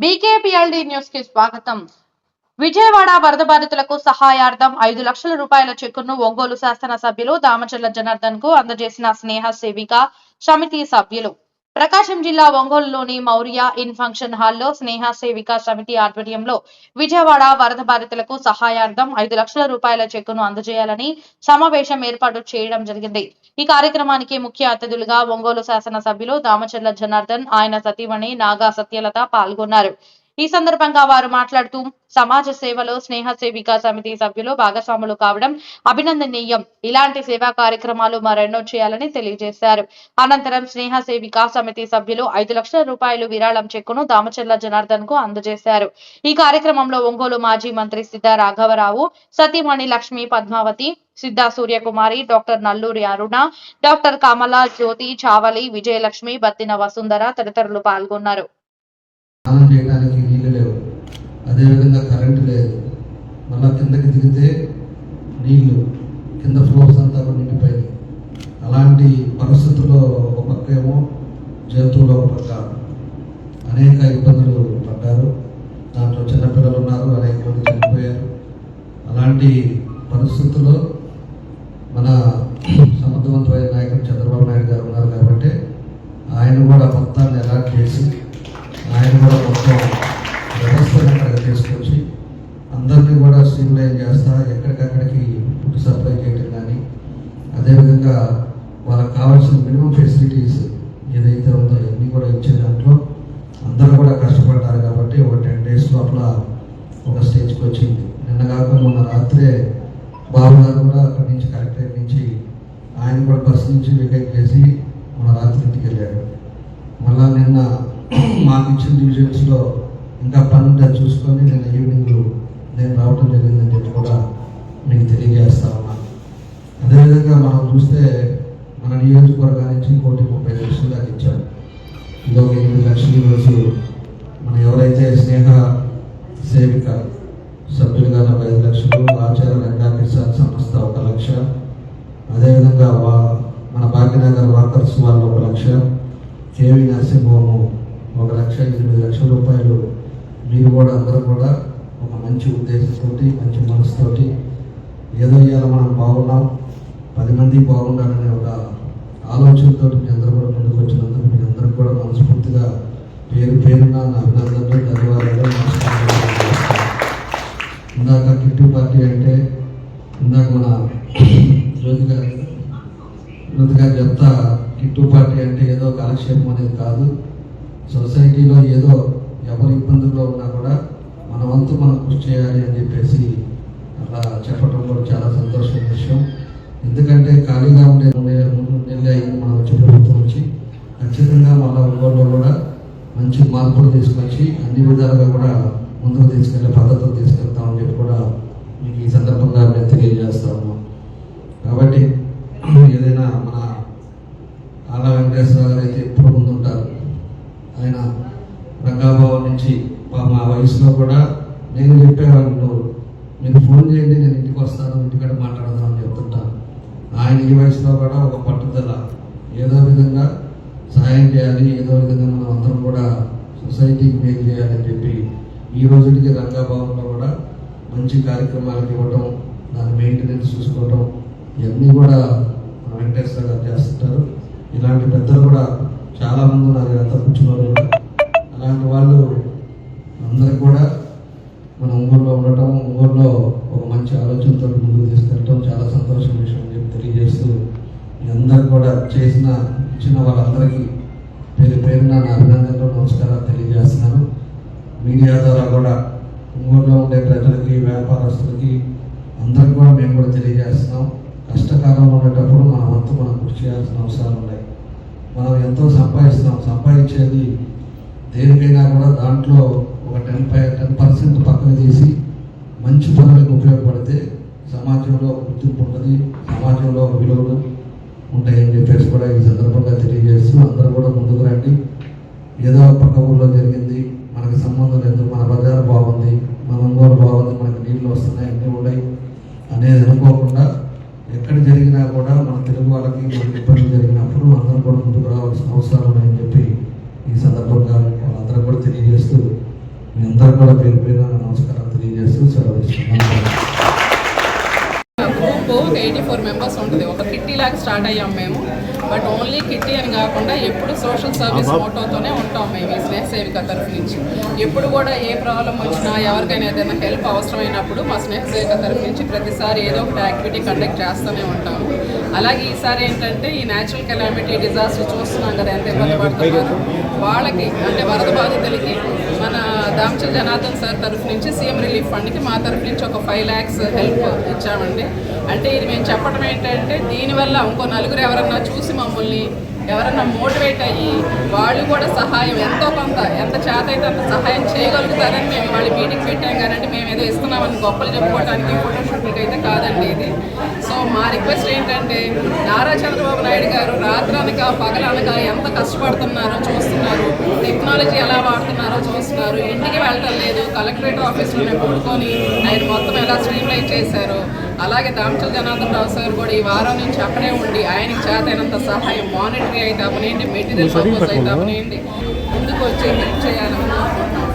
బీకేపీఎల్డీ news కి స్వాగతం. విజయవాడ వరద బాధితులకు సహాయార్థం 5 లక్షల రూపాయల చెక్కును ఒంగోలు శాసన సభ్యులు దామచర్ల జనార్దన్ కు అందజేసిన స్నేహ సేవిక సమితి సభ్యులు. ప్రకాశం జిల్లా ఒంగోలులోని మౌర్య ఇన్ ఫంక్షన్ హాల్లో స్నేహ సేవిక సమితి ఆధ్వర్యంలో విజయవాడ వరద బాధితులకు సహాయార్థం 5 లక్షల రూపాయల చెక్కును అందజేయాలని సమావేశం ఏర్పాటు చేయడం జరిగింది. ఈ కార్యక్రమానికి ముఖ్య అతిథులుగా ఒంగోలు శాసన సభ్యులు దామచర్ల జనార్దన్, ఆయన సతీమణి నాగా సత్యలత పాల్గొన్నారు. ఈ సందర్భంగా వారు మాట్లాడుతూ సమాజ సేవలో స్నేహ సేవిక సమితి సభ్యులు భాగస్వాములు కావడం అభినందనీయం. ఇలాంటి సేవా కార్యక్రమాలు మరెన్నో చేయాలని తెలియజేశారు. అనంతరం స్నేహ సేవిక సమితి సభ్యులు 5 లక్షల రూపాయలు విరాళం చెక్కును దామచర్ల జనార్దన్ కు అందజేశారు. ఈ కార్యక్రమంలో ఒంగోలు మాజీ మంత్రి సిద్ధా రాఘవరావు, సతీమణి లక్ష్మీ పద్మావతి, సిద్ధా సూర్యకుమారి, డాక్టర్ నల్లూరి అరుణ, డాక్టర్ కమల జ్యోతి, చావలి విజయలక్ష్మి, బత్తిన వసుంధర తదితరులు పాల్గొన్నారు. స్నానం చేయడానికి నీళ్ళు లేవు, అదేవిధంగా కరెంటు లేదు, మళ్ళీ కిందకి దిగితే నీళ్లు కింద ఫ్లోర్స్ అంతా కూడా నిండిపోయింది. అలాంటి పరిస్థితుల్లో ఒక పక్కేమో జంతువులు ఒక పక్క అనేక ఇబ్బందులు పడ్డారు. దాంట్లో చిన్నపిల్లలు ఉన్నారు, అనేక మంది చనిపోయారు. అలాంటి పరిస్థితుల్లో మన సమర్థవంతమైన నాయకుడు చంద్రబాబు నాయుడు గారు ఉన్నారు కాబట్టి ఆయన కూడా మొత్తాన్ని అలాట్ చేసి ఆయన కూడా మొత్తం వ్యవస్థను అక్కడికి తీసుకొచ్చి అందరినీ కూడా స్ట్రీమ్లైన్ చేస్తా ఎక్కడికక్కడికి ఫుడ్ సప్లై చేయడం కానీ, అదేవిధంగా వాళ్ళకి కావాల్సిన మినిమం ఫెసిలిటీస్ ఏదైతే ఉందో అన్నీ కూడా ఇచ్చే దాంట్లో అందరూ కూడా కష్టపడ్డారు కాబట్టి ఒక 10 days లోపల ఒక స్టేజ్కి వచ్చింది. నిన్న కాకుండా మొన్న రాత్రే బాబు గారు కూడా అక్కడి నుంచి కలెక్టరేట్ నుంచి ఆయన కూడా బస్సు నుంచి వెకేట్ చేసి మన రాత్రి ఇంటికి వెళ్ళాడు. మళ్ళా నిన్న మాకు ఇచ్చిన డివిజన్స్లో ఇంకా పని చూసుకొని నిన్న ఈవినింగ్ నేను రావటం జరిగిందని చెప్పి కూడా మీకు తెలియజేస్తా ఉన్నాను. అదేవిధంగా మనం చూస్తే మన నియోజకవర్గం నుంచి 1,30,00,000 దాకా ఇచ్చారు. ఇదొక 8 లక్షలు ఈరోజు మనం ఎవరైతే స్నేహ సేవిక సభ్యులుగా 5 లక్షలు, ఆచార్య రంగా కిసాన్ సంస్థ 1 లక్ష, అదేవిధంగా మన భాగ్యనగర్ వాకర్స్ వాళ్ళు 1 లక్ష, కేవీ నరసింహము 1,08,000 లక్షల రూపాయలు మీరు కూడా అందరూ కూడా ఒక మంచి ఉద్దేశంతో మంచి మనసుతోటి ఏదో ఇవాళ మనం బాగున్నాం 10 మంది బాగుండాలనే ఒక ఆలోచనతో మీ అందరూ కూడా ముందుకు వచ్చినందుకు మీ అందరికి కూడా మనస్ఫూర్తిగా పేరున నా అభినందనలు, ధన్యవాదాలు, నమస్కారాలు. ఇందాక కిట్టు పార్టీ అంటే ఇందాక మన జ్యోతి గారు చెప్తా కిట్టు పార్టీ అంటే ఏదో కాలక్షేపం అనేది కాదు. సొసైటీలో ఏదో ఎవరు ఇబ్బందుల్లో ఉన్నా కూడా మన వంతు మనం కృషి చేయాలి అని చెప్పేసి అలా చెప్పడం కూడా చాలా సంతోషమైన విషయం. ఎందుకంటే ఖాళీగా ఉండే 3 నెలలు అయింది మనం వచ్చే ప్రభుత్వం వచ్చి, ఖచ్చితంగా మళ్ళీ ఒంగోలులో కూడా మంచి మార్పులు తీసుకొచ్చి అన్ని విధాలుగా కూడా ముందుకు తీసుకెళ్లే పద్ధతులు తీసుకెళ్తామని చెప్పి కూడా మీకు ఈ సందర్భంగా మేము తెలియజేస్తా ఉన్నాం. కాబట్టి ఏదైనా మన ఆళ్ళ వెంకటేశ్వర గారు అయితే ఎప్పుడు ముందుంటారు. ఆయన రంగాభవన్ నుంచి మా వయసులో కూడా నేను చెప్పేవాళ్ళు, మీరు ఫోన్ చేయండి నేను ఇంటికి వస్తాను, ఇంటికాడ మాట్లాడదాం అని చెప్తుంటాను. ఆయన ఈ వయసులో కూడా ఒక పట్టుదల, ఏదో విధంగా సహాయం చేయాలి, ఏదో విధంగా మనం అందరం కూడా సొసైటీకి మేలు చేయాలని చెప్పి ఈ రోజుకి రంగాభవన్లో కూడా మంచి కార్యక్రమాలకు ఇవ్వటం, దాని మెయింటెనెన్స్ చూసుకోవటం ఇవన్నీ కూడా మన వెంకటేశ్వర గారు చేస్తుంటారు. ఇలాంటి పెద్దలు కూడా చాలామంది ఉన్నారు ఎంత కూర్చున్నారు. అలాంటి వాళ్ళు అందరికి కూడా మన ఒంగోలులో ఉండటం, ఒంగోలులో ఒక మంచి ఆలోచనతో ముందుకు తీసుకెళ్ళటం చాలా సంతోషం విషయం అని చెప్పి తెలియజేస్తూ మీ అందరికి కూడా ఇచ్చిన వాళ్ళందరికీ పేరున నా అభినందనలు, నమస్కారాలు తెలియజేస్తున్నాను. మీడియా ద్వారా కూడా ఒంగోలులో ఉండే ప్రజలకి, వ్యాపారస్తులకి అందరికి కూడా మేము కూడా తెలియజేస్తున్నాం. కష్టకాలంలో ఉండేటప్పుడు మన వంతు మనం కృషి చేయాల్సిన అవసరాలు ఉన్నాయి. మనం ఎంతో సంపాదించేది దేనికైనా కూడా దాంట్లో ఒక 10% పక్కన తీసి మంచి పనులకు ఉపయోగపడితే సమాజంలో గుర్తింపు ఉంటుంది, సమాజంలో విలువలు ఉంటాయని చెప్పేసి కూడా ఈ సందర్భంగా తెలియజేస్తూ అందరూ కూడా ముందుకు రండి. ఏదో పక్క ఊళ్ళో జరిగింది, మనకి సంబంధం లేదు, మన బజారు బాగుంది, మన ఒంగోలు బాగుంది, మనకి నీళ్ళు వస్తున్నాయి, అన్నీ ఉన్నాయి అనేది అనుకోకుండా ఎక్కడ జరిగినా కూడా మన తెలుగు వాళ్ళకి మనకి ఇబ్బంది జరిగినప్పుడు అందరూ కూడా ముందుకు రావాల్సిన అవసరాలు ఉన్నాయని చెప్పి ఈ సందర్భంగా వాళ్ళందరూ కూడా తెలియజేస్తూ మీ అందరూ కూడా పేరు పేరు నమస్కారం తెలియజేస్తూ సెలవు ఇస్తున్నాను. గ్రూప్ 84 మెంబర్స్ ఉంటుంది. ఒక కిట్టి లాగా స్టార్ట్ అయ్యాం మేము. బట్ ఓన్లీ కిట్టి అని కాకుండా ఎప్పుడు సోషల్ సర్వీస్ మోటోతోనే ఉంటాం మేము ఈ స్నేహ సేవిక తరఫు నుంచి. ఎప్పుడు కూడా ఏ ప్రాబ్లం వచ్చినా ఎవరికైనా ఏదైనా హెల్ప్ అవసరమైనప్పుడు మా స్నేహ సేవిక తరఫు నుంచి ప్రతిసారి ఏదో ఒకటి యాక్టివిటీ కండక్ట్ చేస్తూనే ఉంటాము. అలాగే ఈసారి ఏంటంటే ఈ న్యాచురల్ కెలామిటీ డిజాస్టర్ చూస్తున్నాం కదా ఎంత ఇబ్బంది పడుతున్నారు వాళ్ళకి, అంటే వరద బాధితులకి మన దామచల జనార్దన్ సార్ తరఫు నుంచి సీఎం రిలీఫ్ ఫండ్కి మా తరఫు నుంచి ఒక 5 lakhs హెల్ప్ ఇచ్చామండి. అంటే ఇది మేము చెప్పడం ఏంటంటే దీనివల్ల ఇంకో నలుగురు ఎవరన్నా చూసి మమ్మల్ని ఎవరన్నా మోటివేట్ అయ్యి వాళ్ళు కూడా సహాయం ఎంతో కొంత ఎంత చేత అయితే అంత సహాయం చేయగలుగుతారని మేము వాళ్ళ మీటింగ్ పెట్టాం. కానీ మేము ఏదో ఇస్తున్నామని గొప్పలు చెప్పుకోవడానికి ఫోటోషూట్లకి అయితే కాదండి ఇది. సో మా రిక్వెస్ట్ ఏంటంటే నారా చంద్రబాబు నాయుడు గారు రాత్రనక పగలనక ఎంత కష్టపడుతున్నారో చూస్తున్నారు, టెక్నాలజీ ఎలా వాడుతున్నారో చూస్తున్నారు. ఇంటికి వెళ్ళటం లేదు, కలెక్టరేట్ ఆఫీస్లోనే కూడుకొని ఆయన మొత్తం ఎలా స్ట్రీమ్లైన్ చేశారు. అలాగే దామచల జనార్దన్ రావు సార్ కూడా ఈ వారం నుంచి అక్కడే ఉండి ఆయనకి చేతైనంత సహాయం మానిటరీ అయితే అవనండి, మెటీరియల్ పర్పస్ అయితే అవనండి ముందుకు వచ్చి హెల్ప్ చేయాలని అనుకుంటున్నాం.